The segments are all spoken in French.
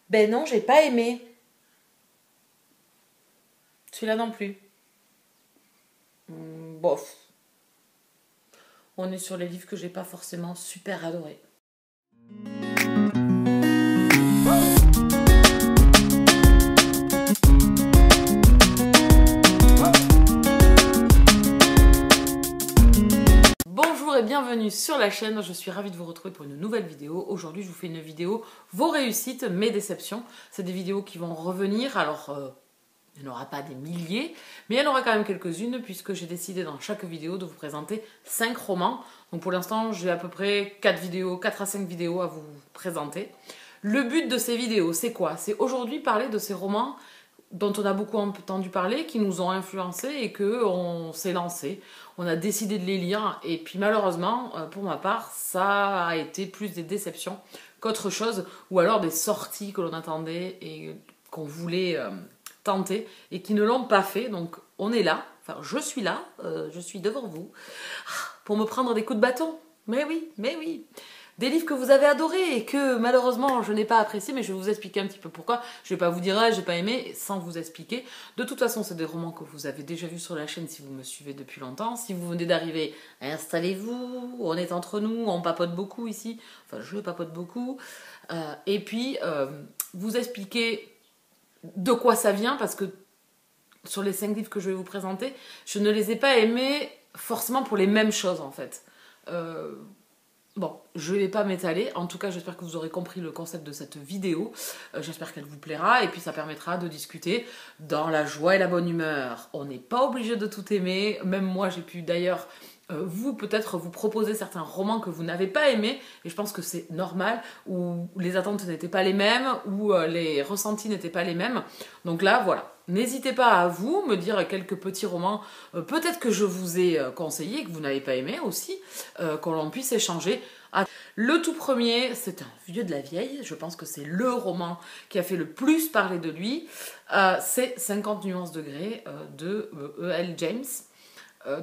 Ben non, j'ai pas aimé. Celui-là non plus. Bof. On est sur les livres que j'ai pas forcément super adorés. Bonjour et bienvenue sur la chaîne, je suis ravie de vous retrouver pour une nouvelle vidéo. Aujourd'hui je vous fais une vidéo vos réussites, mes déceptions. C'est des vidéos qui vont revenir, alors il n'y en aura pas des milliers, mais il y en aura quand même quelques-unes puisque j'ai décidé dans chaque vidéo de vous présenter 5 romans. Donc pour l'instant j'ai à peu près 4 à 5 vidéos à vous présenter. Le but de ces vidéos c'est quoi? C'est aujourd'hui parler de ces romans dont on a beaucoup entendu parler, qui nous ont influencés et qu'on s'est lancé. On a décidé de les lire et puis malheureusement, pour ma part, ça a été plus des déceptions qu'autre chose, ou alors des sorties que l'on attendait et qu'on voulait tenter et qui ne l'ont pas fait. Donc on est là, enfin je suis là, je suis devant vous, pour me prendre des coups de bâton. Mais oui. Des livres que vous avez adorés et que malheureusement je n'ai pas apprécié, mais je vais vous expliquer un petit peu pourquoi. Je ne vais pas vous dire ah j'ai pas aimé sans vous expliquer. De toute façon c'est des romans que vous avez déjà vus sur la chaîne si vous me suivez depuis longtemps. Si vous venez d'arriver, installez-vous, on est entre nous, on papote beaucoup ici. Enfin je papote beaucoup. Et puis vous expliquer de quoi ça vient, parce que sur les 5 livres que je vais vous présenter, je ne les ai pas aimés forcément pour les mêmes choses en fait. Bon, je ne vais pas m'étaler, en tout cas j'espère que vous aurez compris le concept de cette vidéo, j'espère qu'elle vous plaira et puis ça permettra de discuter dans la joie et la bonne humeur. On n'est pas obligé de tout aimer, même moi j'ai pu d'ailleurs vous peut-être vous proposer certains romans que vous n'avez pas aimés et je pense que c'est normal, où les attentes n'étaient pas les mêmes, où les ressentis n'étaient pas les mêmes, donc là voilà. N'hésitez pas à vous me dire quelques petits romans, peut-être que je vous ai conseillé, que vous n'avez pas aimé aussi, qu'on puisse échanger. Le tout premier, c'est un vieux de la vieille, je pense que c'est le roman qui a fait le plus parler de lui, c'est 50 nuances de Grey de E.L. James.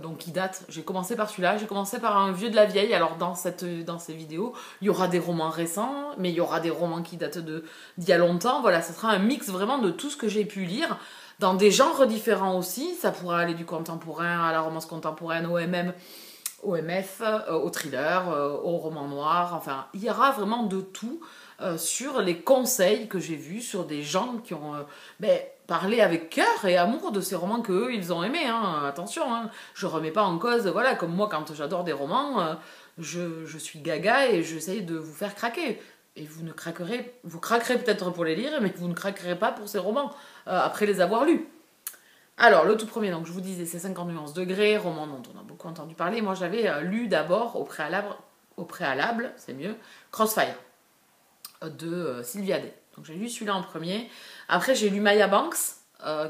Donc qui date, j'ai commencé par celui-là, j'ai commencé par un vieux de la vieille. Alors dans ces vidéos, il y aura des romans récents, mais il y aura des romans qui datent d'il y a longtemps. Voilà, ce sera un mix vraiment de tout ce que j'ai pu lire, dans des genres différents aussi. Ça pourra aller du contemporain à la romance contemporaine, au OMF, au thriller, au roman noir. Enfin, il y aura vraiment de tout sur les conseils que j'ai vus, sur des gens qui ont parlé avec cœur et amour de ces romans qu'eux, ils ont aimés. Hein. Attention, hein. Je remets pas en cause, voilà, comme moi quand j'adore des romans, je suis gaga et j'essaye de vous faire craquer. Et vous craquerez peut-être pour les lire, mais vous ne craquerez pas pour ces romans, après les avoir lus. Alors, le tout premier, donc je vous disais, c'est 50 nuances de Grey, roman dont on a beaucoup entendu parler. Moi, j'avais lu d'abord, au préalable, c'est mieux, Crossfire, de Sylvia Day. Donc j'ai lu celui-là en premier. Après, j'ai lu Maya Banks,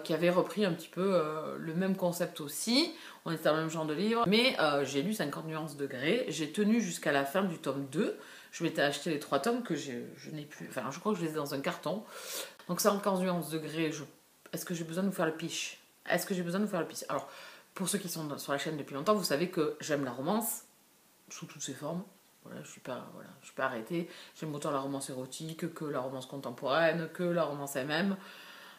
qui avait repris un petit peu le même concept aussi. On était dans le même genre de livre. Mais j'ai lu 50 nuances de Grey. J'ai tenu jusqu'à la fin du tome 2. Je m'étais acheté les 3 tomes que je n'ai plus... Enfin, je crois que je les ai dans un carton. Donc 50 nuances de Grey, est-ce que j'ai besoin de vous faire le pitch? Alors, pour ceux qui sont sur la chaîne depuis longtemps, vous savez que j'aime la romance, sous toutes ses formes. Voilà, je suis pas arrêtée. J'aime autant la romance érotique que la romance contemporaine, que la romance MM.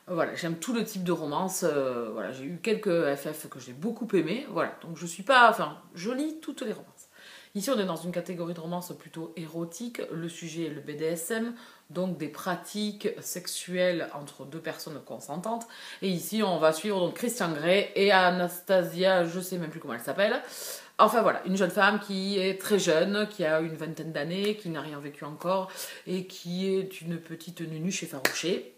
Voilà, j'aime tout le type de romance. Voilà, j'ai eu quelques FF que j'ai beaucoup aimé. Voilà, donc je lis toutes les romances. Ici, on est dans une catégorie de romance plutôt érotique. Le sujet est le BDSM, donc des pratiques sexuelles entre deux personnes consentantes. Et ici, on va suivre donc Christian Grey et Anastasia, je sais même plus comment elle s'appelle. Enfin voilà, une jeune femme qui est très jeune, qui a une vingtaine d'années, qui n'a rien vécu encore, et qui est une petite nunuche effarouchée.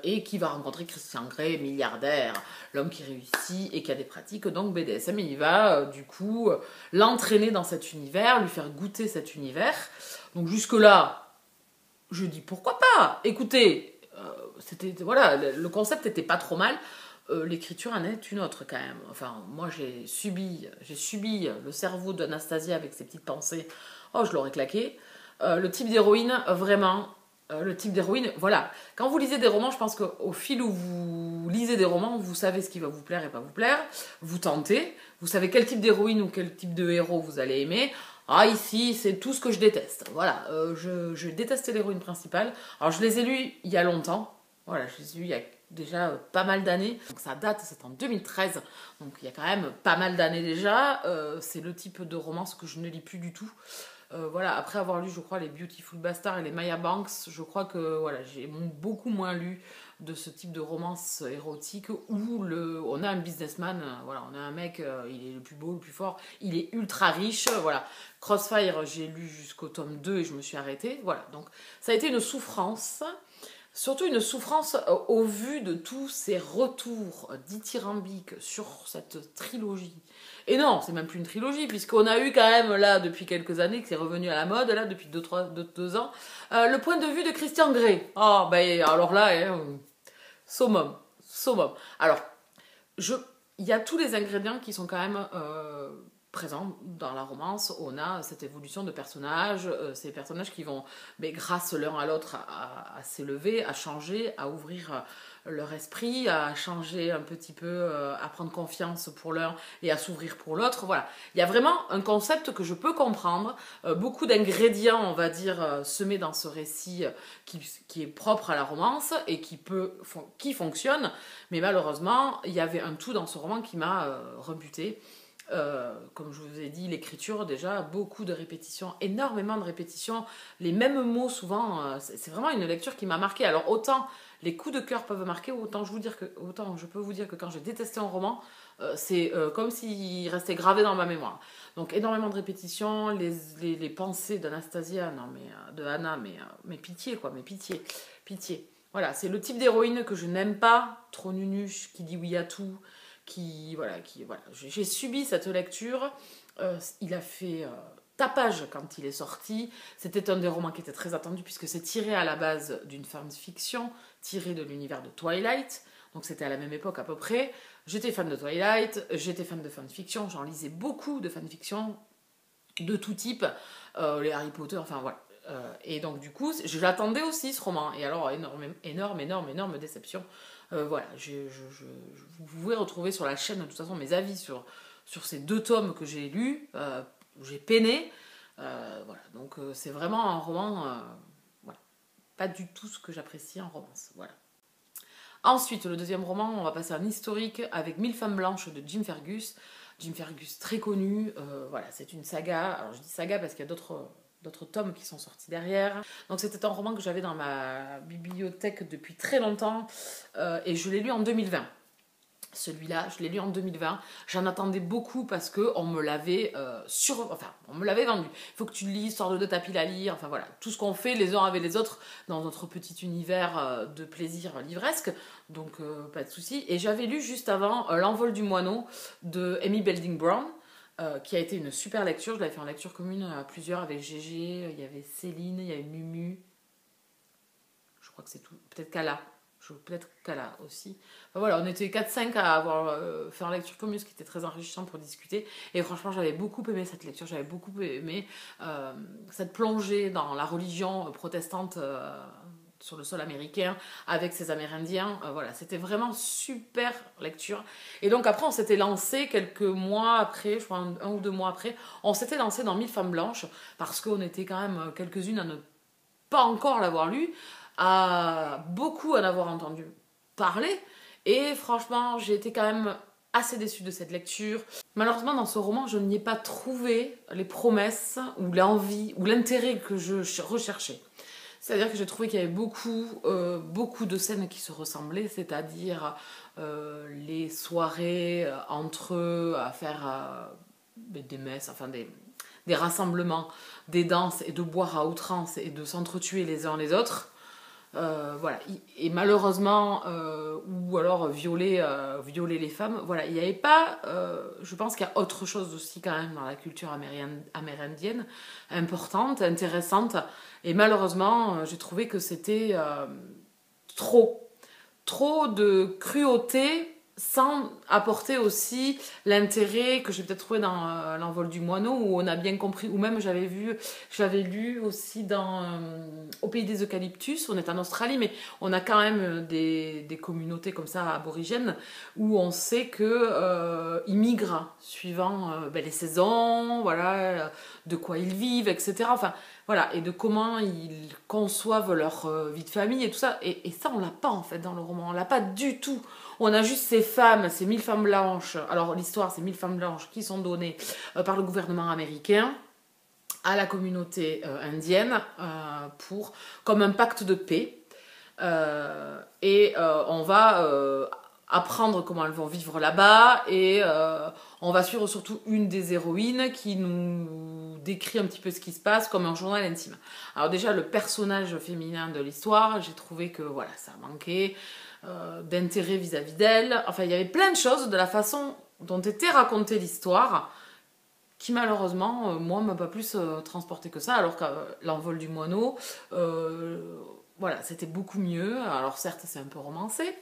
Et qui va rencontrer Christian Grey, milliardaire, l'homme qui réussit et qui a des pratiques donc BDSM, et il va du coup l'entraîner dans cet univers, lui faire goûter cet univers. Donc jusque là, je dis pourquoi pas. Écoutez, voilà, le concept était pas trop mal. L'écriture en est une autre quand même. Enfin, moi j'ai subi le cerveau d'Anastasia avec ses petites pensées. Oh, je l'aurais claqué. Le type d'héroïne, vraiment. Le type d'héroïne, voilà. Quand vous lisez des romans, je pense qu'au fil où vous lisez des romans, vous savez ce qui va vous plaire et pas vous plaire. Vous tentez, vous savez quel type d'héroïne ou quel type de héros vous allez aimer. Ah, ici, c'est tout ce que je déteste. Voilà, je détestais l'héroïne principale. Alors, je les ai lus il y a longtemps. Voilà, je les ai lus il y a déjà pas mal d'années. Donc, ça date, c'est en 2013. Donc, il y a quand même pas mal d'années déjà. C'est le type de romance que je ne lis plus du tout. Voilà, après avoir lu, je crois, les Beautiful Bastards et les Maya Banks, je crois que voilà, j'ai beaucoup moins lu de ce type de romance érotique où on a un businessman, voilà, on a un mec, il est le plus beau, le plus fort, il est ultra riche, voilà. Crossfire, j'ai lu jusqu'au tome 2 et je me suis arrêtée, voilà. Donc ça a été une souffrance. Surtout une souffrance au vu de tous ces retours dithyrambiques sur cette trilogie. Et non, c'est même plus une trilogie, puisqu'on a eu quand même, là, depuis quelques années, que c'est revenu à la mode, là, depuis 2 ans, le point de vue de Christian Grey. Ah, ben, alors là, summum, summum. Alors, il y a tous les ingrédients qui sont quand même présents dans la romance. On a cette évolution de personnages, ces personnages qui vont, mais grâce l'un à l'autre, à s'élever, à changer, à ouvrir leur esprit, à changer un petit peu, à prendre confiance pour l'un et à s'ouvrir pour l'autre. Voilà, il y a vraiment un concept que je peux comprendre, beaucoup d'ingrédients, on va dire, semés dans ce récit qui est propre à la romance et qui fonctionne, mais malheureusement, il y avait un tout dans ce roman qui m'a rebuté. Comme je vous ai dit, l'écriture, déjà, beaucoup de répétitions, énormément de répétitions, les mêmes mots souvent, c'est vraiment une lecture qui m'a marquée. Alors autant les coups de cœur peuvent marquer, autant je peux vous dire que quand j'ai détesté un roman, c'est comme s'il restait gravé dans ma mémoire. Donc énormément de répétitions, les pensées d'Anastasia, non mais de Anna, mais pitié quoi, mais pitié, pitié. Voilà, c'est le type d'héroïne que je n'aime pas, trop nunuche, qui dit oui à tout, voilà. J'ai subi cette lecture. Il a fait tapage quand il est sorti. C'était un des romans qui était très attendu puisque c'est tiré à la base d'une fanfiction tirée de l'univers de Twilight. Donc c'était à la même époque à peu près. J'étais fan de Twilight, j'étais fan de fanfiction, j'en lisais beaucoup de fanfiction de tout type, les Harry Potter, enfin voilà. Et donc du coup, je l'attendais aussi ce roman. Et alors, énorme déception. Voilà, vous pouvez retrouver sur la chaîne de toute façon mes avis sur ces 2 tomes que j'ai lus, où j'ai peiné. Voilà, donc c'est vraiment un roman, voilà, pas du tout ce que j'apprécie en romance. Voilà. Ensuite, le deuxième roman, on va passer à un historique avec 1000 femmes blanches de Jim Fergus. Jim Fergus, très connu, voilà, c'est une saga. Alors je dis saga parce qu'il y a d'autres tomes qui sont sortis derrière. Donc c'était un roman que j'avais dans ma bibliothèque depuis très longtemps et je l'ai lu en 2020. Celui-là, je l'ai lu en 2020. J'en attendais beaucoup parce que on me l'avait on me l'avait vendu. Il faut que tu le lises, sors de tapis à lire. Enfin voilà, tout ce qu'on fait les uns avec les autres dans notre petit univers de plaisir livresque. Donc pas de souci. Et j'avais lu juste avant L'envol du moineau de Amy Belding Brown. Qui a été une super lecture. Je l'avais fait en lecture commune à plusieurs avec Gégé, il y avait Céline, il y avait Mumu. Je crois que c'est tout. Peut-être Kala aussi. Enfin, voilà, on était 4-5 à avoir fait en lecture commune, ce qui était très enrichissant pour discuter. Et franchement, j'avais beaucoup aimé cette lecture, j'avais beaucoup aimé cette plongée dans la religion protestante sur le sol américain avec ces Amérindiens. Voilà, c'était vraiment super lecture. Et donc après, on s'était lancé quelques mois après, je crois 1 ou 2 mois après, on s'était lancé dans 1000 femmes blanches parce qu'on était quand même quelques-unes à ne pas encore l'avoir lu, à beaucoup en avoir entendu parler. Et franchement, j'ai été quand même assez déçue de cette lecture. Malheureusement, dans ce roman, je n'y ai pas trouvé les promesses ou l'envie ou l'intérêt que je recherchais. C'est-à-dire que j'ai trouvé qu'il y avait beaucoup de scènes qui se ressemblaient, c'est-à-dire les soirées entre eux à faire des messes, enfin des rassemblements, des danses et de boire à outrance et de s'entretuer les uns les autres. Voilà, et malheureusement, ou alors violer les femmes, voilà, il n'y avait pas, je pense qu'il y a autre chose aussi quand même dans la culture amérindienne, importante, intéressante, et malheureusement, j'ai trouvé que c'était trop de cruauté sans apporter aussi l'intérêt que j'ai peut-être trouvé dans l'envol du moineau, où on a bien compris, ou même j'avais lu aussi dans Au pays des eucalyptus, on est en Australie, mais on a quand même des communautés comme ça aborigènes, où on sait que ils migrent suivant les saisons, voilà, de quoi ils vivent, etc. Enfin, voilà, et de comment ils conçoivent leur vie de famille et tout ça. Et ça, on l'a pas en fait dans le roman, on l'a pas du tout. On a juste ces femmes, ces 1000 femmes blanches. Alors l'histoire, c'est 1000 femmes blanches qui sont données par le gouvernement américain à la communauté indienne comme un pacte de paix. On va apprendre comment elles vont vivre là-bas et on va suivre surtout une des héroïnes qui nous décrit un petit peu ce qui se passe comme un journal intime. Alors déjà, le personnage féminin de l'histoire, j'ai trouvé que voilà, ça manquait d'intérêt vis-à-vis d'elle. Enfin, il y avait plein de choses de la façon dont était racontée l'histoire qui malheureusement, moi, m'a pas plus transporté que ça, alors que l'envol du moineau, voilà, c'était beaucoup mieux. Alors certes, c'est un peu romancé,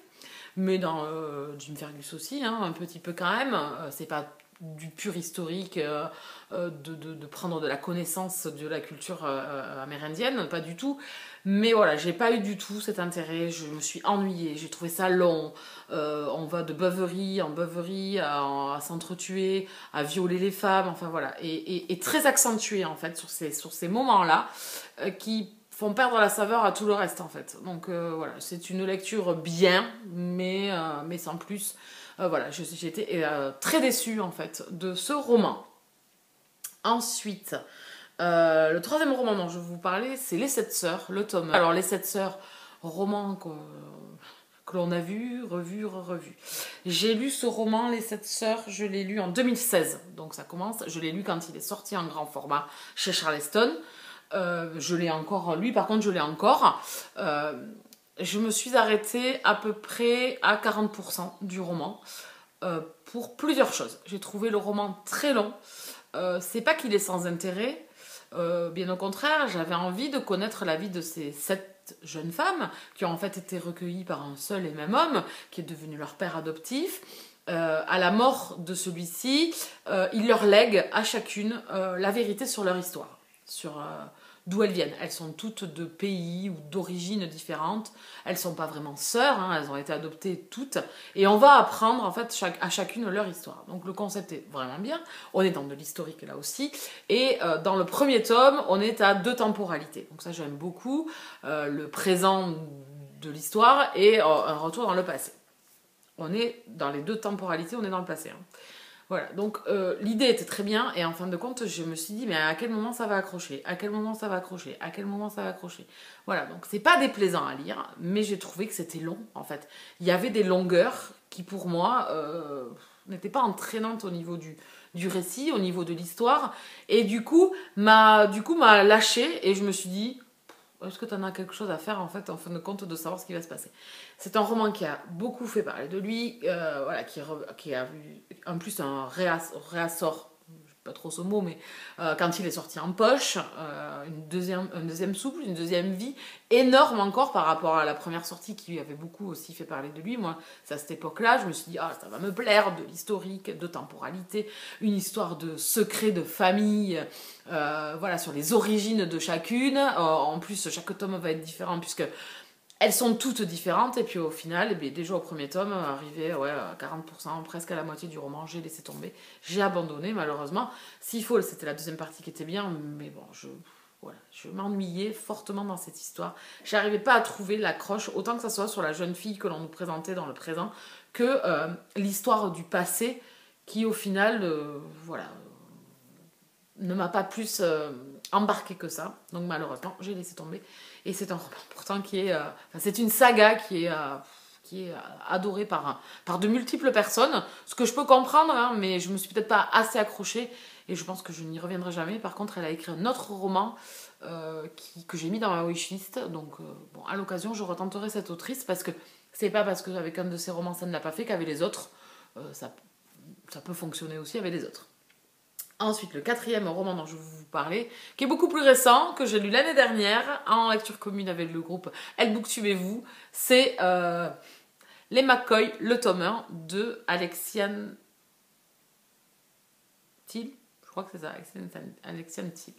mais dans Jim Fergus aussi, hein, un petit peu quand même. C'est pas du pur historique, de prendre de la connaissance de la culture amérindienne, pas du tout. Mais voilà, j'ai pas eu du tout cet intérêt, je me suis ennuyée, j'ai trouvé ça long. On va de beuverie en beuverie à s'entretuer, à violer les femmes, enfin voilà. Et très accentué en fait sur ces moments-là qui font perdre la saveur à tout le reste en fait. Donc voilà, c'est une lecture bien, mais sans plus. Voilà, j'ai été très déçue en fait de ce roman. Ensuite, le troisième roman dont je vais vous parler, c'est Les Sept Sœurs, le tome 1. Alors Les Sept Sœurs, roman que l'on a vu, revu. J'ai lu ce roman, Les Sept Sœurs, je l'ai lu en 2016, donc ça commence. Je l'ai lu quand il est sorti en grand format chez Charleston. Je l'ai encore, lui par contre je l'ai encore. Je me suis arrêtée à peu près à 40% du roman pour plusieurs choses. J'ai trouvé le roman très long. C'est pas qu'il est sans intérêt, bien au contraire, j'avais envie de connaître la vie de ces 7 jeunes femmes qui ont en fait été recueillies par un seul et même homme qui est devenu leur père adoptif. À la mort de celui-ci, il leur lègue à chacune la vérité sur leur histoire, sur d'où elles viennent. Elles sont toutes de pays ou d'origines différentes. Elles sont pas vraiment sœurs, hein, elles ont été adoptées toutes. Et on va apprendre en fait à chacune leur histoire. Donc le concept est vraiment bien. On est dans de l'historique là aussi. Et dans le premier tome, on est à 2 temporalités. Donc ça j'aime beaucoup. Le présent de l'histoire et un retour dans le passé. On est dans les 2 temporalités, on est dans le passé. Hein. Voilà, donc l'idée était très bien et en fin de compte je me suis dit mais à quel moment ça va accrocher, à quel moment ça va accrocher, à quel moment ça va accrocher. Voilà, donc c'est pas déplaisant à lire mais j'ai trouvé que c'était long en fait. Il y avait des longueurs qui pour moi n'étaient pas entraînantes au niveau du récit, au niveau de l'histoire et du coup m'a lâché et je me suis dit est-ce que tu en as quelque chose à faire en fait en fin de compte de savoir ce qui va se passer. C'est un roman qui a beaucoup fait parler de lui, voilà, qui a eu en plus un réassort, pas trop ce mot, mais quand il est sorti en poche, un deuxième souffle, une deuxième vie, énorme encore par rapport à la première sortie qui avait beaucoup aussi fait parler de lui. Moi, c'est à cette époque-là, je me suis dit, ah, ça va me plaire, de l'historique, de temporalité, une histoire de secret de famille, voilà, sur les origines de chacune. En plus, chaque tome va être différent puisque elles sont toutes différentes et puis au final, eh bien, déjà au premier tome, arrivé à 40%, presque à la moitié du roman, j'ai laissé tomber. J'ai abandonné malheureusement. S'il faut, c'était la deuxième partie qui était bien, mais bon, je m'ennuyais fortement dans cette histoire. J'arrivais pas à trouver l'accroche, autant que ça soit sur la jeune fille que l'on nous présentait dans le présent, que l'histoire du passé qui au final, ne m'a pas plus embarqué que ça. Donc malheureusement, j'ai laissé tomber. Et c'est un roman pourtant qui est... c'est une saga qui est adorée par de multiples personnes. Ce que je peux comprendre, hein, mais je me suis peut-être pas assez accrochée. Et je pense que je n'y reviendrai jamais. Par contre, elle a écrit un autre roman que j'ai mis dans ma wishlist. Donc bon, à l'occasion, je retenterai cette autrice parce que c'est pas parce qu'avec un de ses romans, ça ne l'a pas fait qu'avec les autres, ça peut fonctionner aussi avec les autres. Ensuite, le 4e roman dont je vais vous parler, qui est beaucoup plus récent, que j'ai lu l'année dernière, en lecture commune avec le groupe Elle Booktube et vous, c'est Les McCoy, le tome 1 de Alexiane Thiel. Je crois que c'est ça, Alexiane Thiel.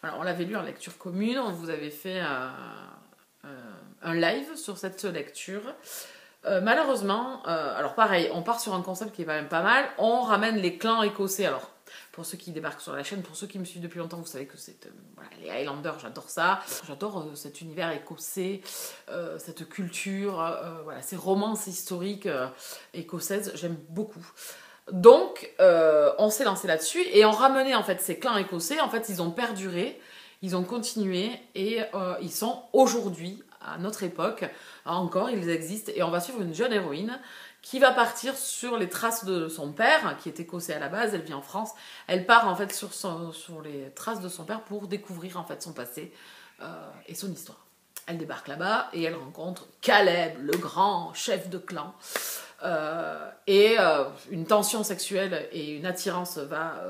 Voilà, on l'avait lu en lecture commune, on vous avait fait un live sur cette lecture. Malheureusement, alors pareil, on part sur un concept qui est quand même pas mal. On ramène les clans écossais. Alors, pour ceux qui débarquent sur la chaîne, pour ceux qui me suivent depuis longtemps, vous savez que c'est voilà, les Highlanders, j'adore ça. J'adore cet univers écossais, cette culture, voilà, ces romances historiques écossaises, j'aime beaucoup. Donc, on s'est lancé là-dessus et on ramenait en fait ces clans écossais. En fait, ils ont perduré, ils ont continué et ils sont aujourd'hui, à notre époque, encore, ils existent. Et on va suivre une jeune héroïne qui va partir sur les traces de son père, qui est écossais à la base, elle vit en France. Elle part en fait sur les traces de son père pour découvrir en fait son passé et son histoire. Elle débarque là-bas et elle rencontre Caleb, le grand chef de clan. Une tension sexuelle et une attirance va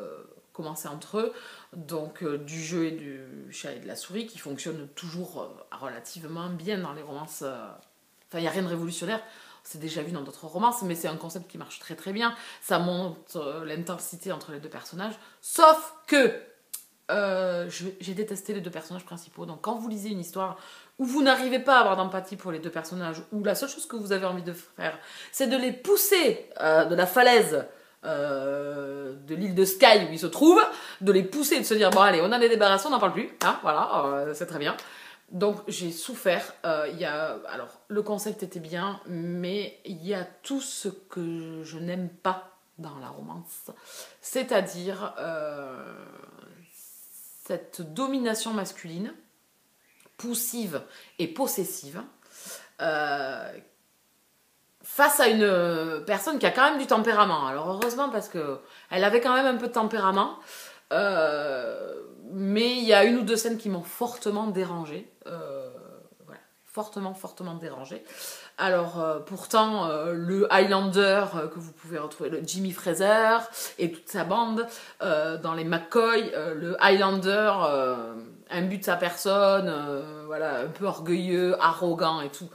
commencer entre eux. Donc du jeu et du chat et de la souris qui fonctionnent toujours relativement bien dans les romances. Enfin, il n'y a rien de révolutionnaire. C'est déjà vu dans d'autres romances, mais c'est un concept qui marche très très bien. Ça monte l'intensité entre les deux personnages. Sauf que j'ai détesté les deux personnages principaux. Donc quand vous lisez une histoire où vous n'arrivez pas à avoir d'empathie pour les deux personnages, où la seule chose que vous avez envie de faire, c'est de les pousser de la falaise de l'île de Skye où ils se trouvent, de les pousser, de se dire bon allez, on en est débarrassé, on n'en parle plus, hein, voilà, c'est très bien. Donc j'ai souffert. Alors le concept était bien, mais il y a tout ce que je n'aime pas dans la romance, c'est-à-dire cette domination masculine, poussive et possessive, face à une personne qui a quand même du tempérament. Alors heureusement parce que elle avait quand même un peu de tempérament. Mais il y a une ou deux scènes qui m'ont fortement dérangée. Voilà, fortement dérangée. Alors pourtant, le Highlander que vous pouvez retrouver, le Jimmy Fraser et toute sa bande, dans les McCoy, le Highlander imbue sa personne, voilà, un peu orgueilleux, arrogant et tout,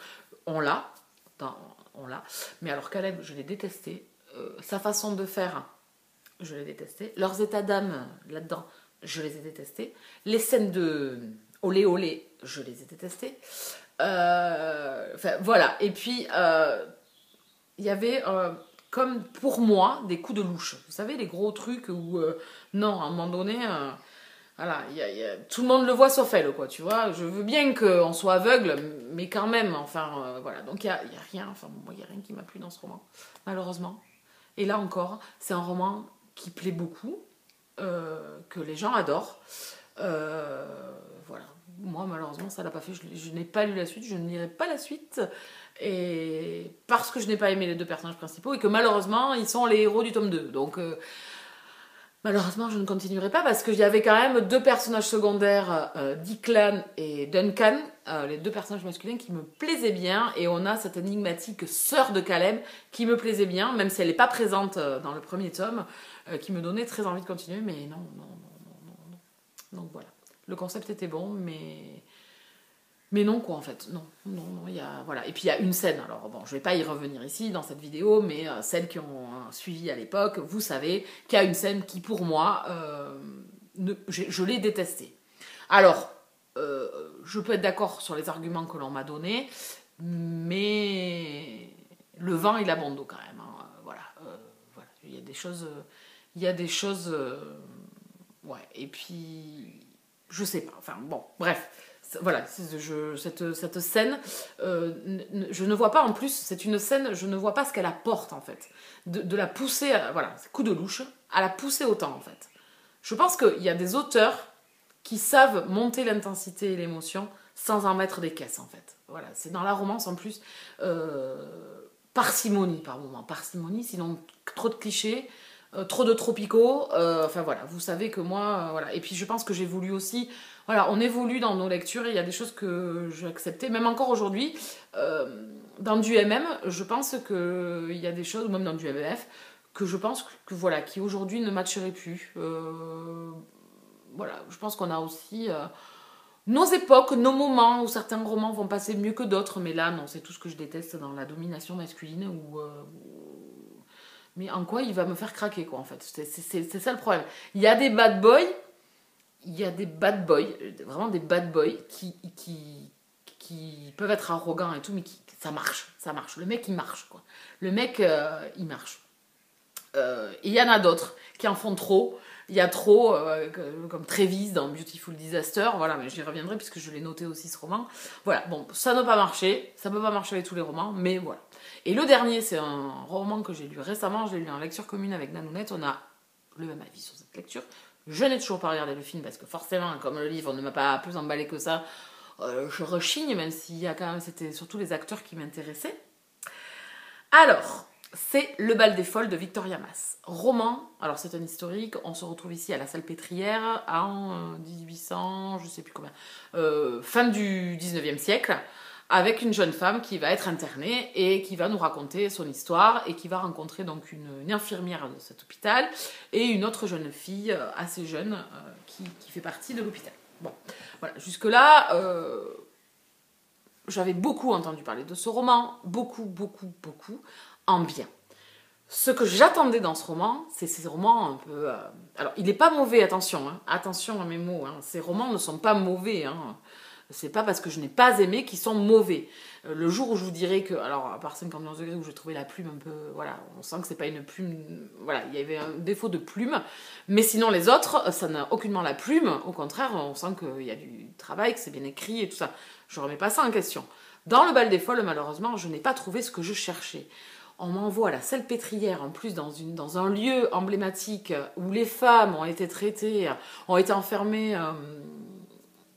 on l'a. Mais alors Caleb, je l'ai détesté. Sa façon de faire, je l'ai détesté. Leurs états d'âme là-dedans, je les ai détestés. Les scènes de olé olé, je les ai détestées. Enfin, voilà. Et puis, il y avait, comme pour moi, des coups de louche. Vous savez, les gros trucs où, non, à un moment donné, voilà, tout le monde le voit sauf elle, quoi, tu vois. Je veux bien qu'on soit aveugle, mais quand même, enfin, voilà. Donc, il y a rien, enfin, moi, il y a rien qui m'a plu dans ce roman, malheureusement. Et là encore, c'est un roman qui plaît beaucoup, que les gens adorent. Voilà. Moi, malheureusement, ça l'a pas fait. Je n'ai pas lu la suite, je ne lirai pas la suite. Et parce que je n'ai pas aimé les deux personnages principaux et que malheureusement, ils sont les héros du tome 2. Donc, malheureusement, je ne continuerai pas parce qu'il y avait quand même deux personnages secondaires, Declan et Duncan, les deux personnages masculins qui me plaisaient bien. Et on a cette énigmatique sœur de Caleb qui me plaisait bien, même si elle n'est pas présente dans le premier tome, qui me donnait très envie de continuer. Mais non. Donc voilà. Le concept était bon, mais non, quoi, en fait. Non, il y a... Voilà. Et puis, il y a une scène. Alors, bon, je vais pas y revenir ici, dans cette vidéo, mais celles qui ont suivi à l'époque, vous savez qu'il y a une scène qui, pour moi, je l'ai détestée. Alors, je peux être d'accord sur les arguments que l'on m'a donnés, mais le vent, il a bon dos, quand même. Hein. Voilà. Il y a des choses... ouais. Et puis... Je sais pas. Enfin, bon, bref. Voilà, cette scène, je ne vois pas en plus, c'est une scène, je ne vois pas ce qu'elle apporte en fait. De la pousser, voilà, coup de louche, à la pousser autant en fait. Je pense qu'il y a des auteurs qui savent monter l'intensité et l'émotion sans en mettre des caisses en fait. Voilà, c'est dans la romance en plus, parcimonie par moment, parcimonie, sinon trop de clichés. Trop de tropicaux, enfin voilà, vous savez que moi, voilà. Et puis je pense que j'ai voulu aussi, voilà, on évolue dans nos lectures et il y a des choses que j'ai acceptées, même encore aujourd'hui, dans du MM, je pense qu'il y a des choses, ou même dans du MF, que je pense que voilà, qui aujourd'hui ne matcheraient plus. Voilà, je pense qu'on a aussi nos époques, nos moments, où certains romans vont passer mieux que d'autres, mais là, non, c'est tout ce que je déteste dans la domination masculine, mais en quoi il va me faire craquer, quoi, en fait. C'est ça le problème. Il y a des bad boys, vraiment des bad boys, qui peuvent être arrogants et tout, mais ça marche, ça marche. Le mec, il marche, quoi. Le mec, il marche. Et il y en a d'autres qui en font trop. Il y a trop, comme Travis dans Beautiful Disaster, voilà, mais j'y reviendrai puisque je l'ai noté aussi ce roman. Voilà, bon, ça ne peut pas marcher, ça peut pas marcher avec tous les romans, mais voilà. Et le dernier, c'est un roman que j'ai lu récemment, je l'ai lu en lecture commune avec Nanounette, on a le même avis sur cette lecture. Je n'ai toujours pas regardé le film parce que forcément, comme le livre ne m'a pas plus emballé que ça, je rechigne, même s'il y a quand même, c'était surtout les acteurs qui m'intéressaient. Alors, c'est Le Bal des Folles de Victoria Mass. Roman, alors c'est un historique, on se retrouve ici à la Salpêtrière en 1800, je sais plus combien, fin du 19e siècle, avec une jeune femme qui va être internée et qui va nous raconter son histoire et qui va rencontrer donc une infirmière de cet hôpital et une autre jeune fille assez jeune qui fait partie de l'hôpital. Bon, voilà, jusque-là, j'avais beaucoup entendu parler de ce roman, beaucoup, en bien. Ce que j'attendais dans ce roman, c'est ces romans un peu... Alors, il n'est pas mauvais, attention, hein, attention à mes mots, hein, ces romans ne sont pas mauvais, hein. C'est pas parce que je n'ai pas aimé qu'ils sont mauvais. Le jour où je vous dirai que, alors à part 51 degrés où j'ai trouvé la plume un peu, voilà, on sent que c'est pas une plume, voilà, il y avait un défaut de plume, mais sinon les autres, ça n'a aucunement la plume, au contraire, on sent qu'il y a du travail, que c'est bien écrit et tout ça. Je remets pas ça en question. Dans Le Bal des Folles, malheureusement, je n'ai pas trouvé ce que je cherchais. On m'envoie à la Salpêtrière, en plus dans un lieu emblématique où les femmes ont été traitées, ont été enfermées...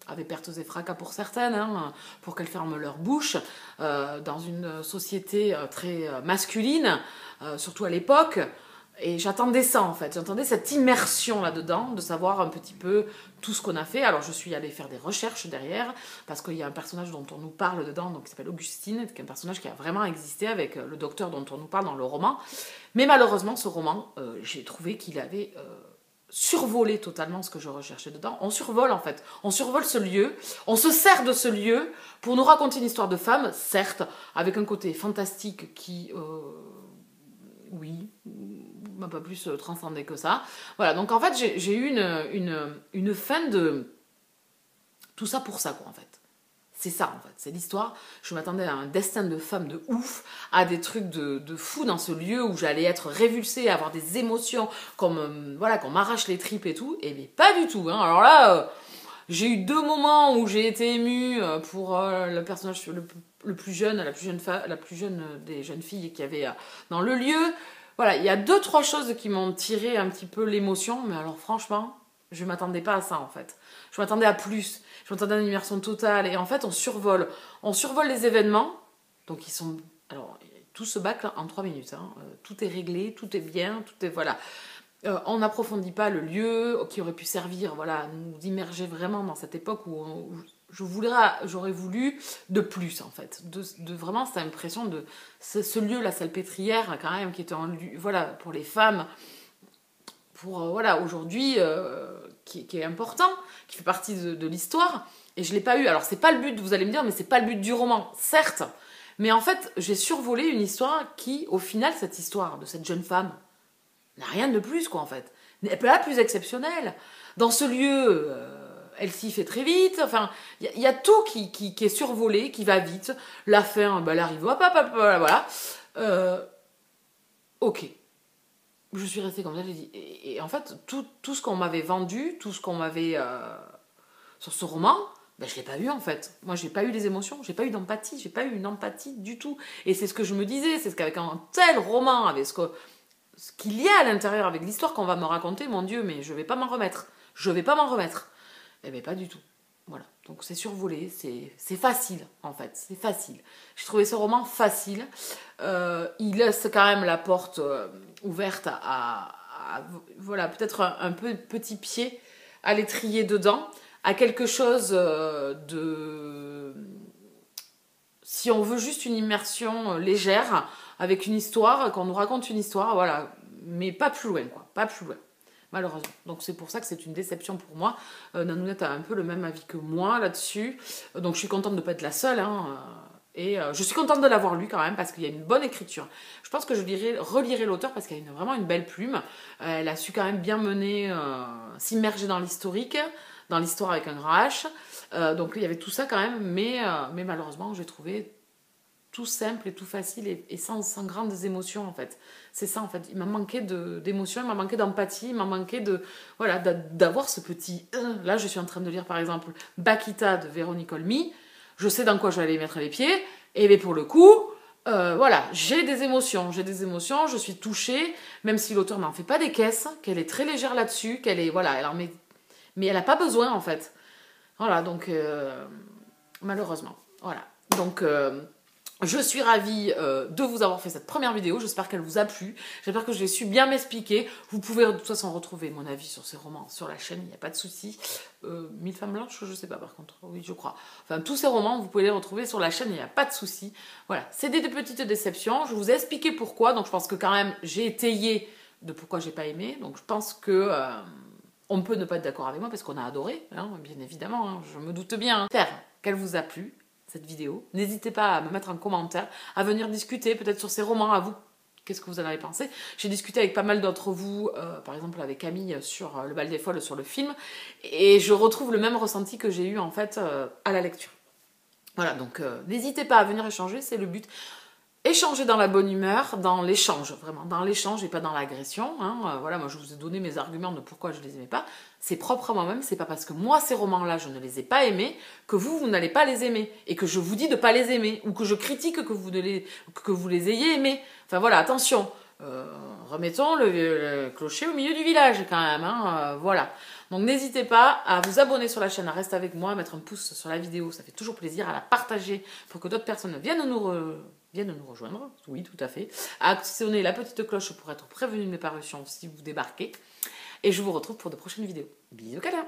avec pertes et fracas pour certaines, hein, pour qu'elles ferment leur bouche, dans une société très masculine, surtout à l'époque. Et j'attendais ça en fait, j'attendais cette immersion là-dedans, de savoir un petit peu tout ce qu'on a fait. Alors je suis allée faire des recherches derrière, parce qu'il y a un personnage dont on nous parle dedans, donc qui s'appelle Augustine, qui est un personnage qui a vraiment existé avec le docteur dont on nous parle dans le roman. Mais malheureusement, ce roman, j'ai trouvé qu'il avait... survoler totalement ce que je recherchais dedans. On survole en fait. On survole ce lieu. On se sert de ce lieu pour nous raconter une histoire de femme, certes, avec un côté fantastique qui, oui, m'a pas plus transcendé que ça. Voilà, donc en fait, j'ai eu une fin de... Tout ça pour ça, quoi, en fait. C'est ça, en fait. C'est l'histoire. Je m'attendais à un destin de femme de ouf, à des trucs de fou dans ce lieu où j'allais être révulsée, avoir des émotions, voilà, qu'on m'arrache les tripes et tout. Et mais pas du tout. Hein. Alors là, j'ai eu 2 moments où j'ai été émue pour le personnage le plus jeune, la plus jeune des jeunes filles qu'il y avait dans le lieu. Voilà, il y a 2-3 choses qui m'ont tiré un petit peu l'émotion, mais alors franchement, je m'attendais pas à ça en fait. Je m'attendais à plus. Je m'attendais à une immersion totale. Et en fait, on survole. On survole les événements. Donc, ils sont... Alors, tout se bâcle en 3 minutes. Hein. Tout est réglé, tout est bien, tout est... Voilà. On n'approfondit pas le lieu qui aurait pu servir, voilà, nous immerger vraiment dans cette époque où j'aurais voulu de plus, en fait. De vraiment cette impression de... Ce lieu, la Salpêtrière, quand même, qui était en lieu... Voilà, pour les femmes... Pour, voilà, aujourd'hui... Qui est important, qui fait partie de l'histoire, et je l'ai pas eu. Alors c'est pas le but, vous allez me dire, mais c'est pas le but du roman, certes, mais en fait j'ai survolé une histoire qui, au final, cette histoire de cette jeune femme n'a rien de plus, quoi, en fait, n'est pas plus exceptionnelle. Dans ce lieu, elle s'y fait très vite, enfin, il y a tout qui est survolé, qui va vite, la fin, bah, elle arrive, hop, hop, hop, voilà, ok. Je suis restée comme ça, j'ai dit. Et en fait, tout ce qu'on m'avait vendu, tout ce qu'on m'avait... sur ce roman, ben, je ne l'ai pas eu en fait. Moi, j'ai pas eu les émotions, j'ai pas eu d'empathie, j'ai pas eu une empathie du tout. Et c'est ce que je me disais, c'est ce qu'avec un tel roman, avec ce qu'il y a à l'intérieur, avec l'histoire qu'on va me raconter, mon Dieu, mais je vais pas m'en remettre. Je vais pas m'en remettre. Eh bien, pas du tout. Voilà. Donc c'est survolé, c'est facile en fait, c'est facile. J'ai trouvé ce roman facile. Il laisse quand même la porte ouverte voilà, peut-être un peu petit pied à l'étrier dedans, à quelque chose de... Si on veut juste une immersion légère, avec une histoire, qu'on nous raconte une histoire, voilà, mais pas plus loin, quoi, pas plus loin. malheureusement. Donc c'est pour ça que c'est une déception pour moi. Nanounette a un peu le même avis que moi là-dessus. Donc je suis contente de ne pas être la seule, hein. Et je suis contente de l'avoir lu quand même parce qu'il y a une bonne écriture. Je pense que je relirai l'auteur parce qu'elle a vraiment une belle plume. Elle a su quand même bien mener, s'immerger dans l'historique, dans l'histoire avec un grand H. Donc il y avait tout ça quand même, mais malheureusement j'ai trouvé tout simple et tout facile et sans grandes émotions en fait. C'est ça en fait, il m'a manqué d'émotions, il m'a manqué d'empathie, il m'a manqué voilà, d'avoir ce petit... Là je suis en train de lire par exemple Bakita de Véronique Olmy. Je sais dans quoi je vais aller mettre les pieds, et bien pour le coup, voilà, j'ai des émotions, je suis touchée, même si l'auteur n'en fait pas des caisses, qu'elle est très légère là-dessus, qu'elle est, voilà, mais elle n'a pas besoin en fait. Voilà, donc, malheureusement, voilà. Donc, je suis ravie de vous avoir fait cette première vidéo, j'espère qu'elle vous a plu, j'espère que j'ai su bien m'expliquer. Vous pouvez de toute façon retrouver mon avis sur ces romans sur la chaîne, il n'y a pas de souci. 1000 femmes blanches, je sais pas par contre, oui je crois. Enfin tous ces romans, vous pouvez les retrouver sur la chaîne, il n'y a pas de souci. Voilà, c'est des petites déceptions, je vous ai expliqué pourquoi, donc je pense que quand même j'ai étayé de pourquoi j'ai pas aimé, donc je pense que... on peut ne pas être d'accord avec moi parce qu'on a adoré, hein, bien évidemment, hein, je me doute bien. J'espère qu'elle vous a plu, cette vidéo. N'hésitez pas à me mettre en commentaire, à venir discuter peut-être sur ces romans, à vous. Qu'est-ce que vous en avez pensé? J'ai discuté avec pas mal d'entre vous, par exemple avec Camille sur Le Bal des Folles, sur le film, et je retrouve le même ressenti que j'ai eu en fait à la lecture. Voilà, donc n'hésitez pas à venir échanger, c'est le but. Échanger dans la bonne humeur, dans l'échange, vraiment, dans l'échange et pas dans l'agression. Hein. Voilà, moi je vous ai donné mes arguments de pourquoi je les aimais pas. C'est propre à moi-même, c'est pas parce que moi ces romans-là je ne les ai pas aimés que vous n'allez pas les aimer et que je vous dis de pas les aimer ou que je critique que vous les ayez aimés. Enfin voilà, attention, remettons le clocher au milieu du village quand même. Hein. Voilà. Donc n'hésitez pas à vous abonner sur la chaîne, à rester avec moi, à mettre un pouce sur la vidéo, ça fait toujours plaisir, à la partager pour que d'autres personnes viennent nous rejoindre, oui tout à fait, à actionner la petite cloche pour être prévenu de mes parutions si vous débarquez, et je vous retrouve pour de prochaines vidéos. Bisous câlins.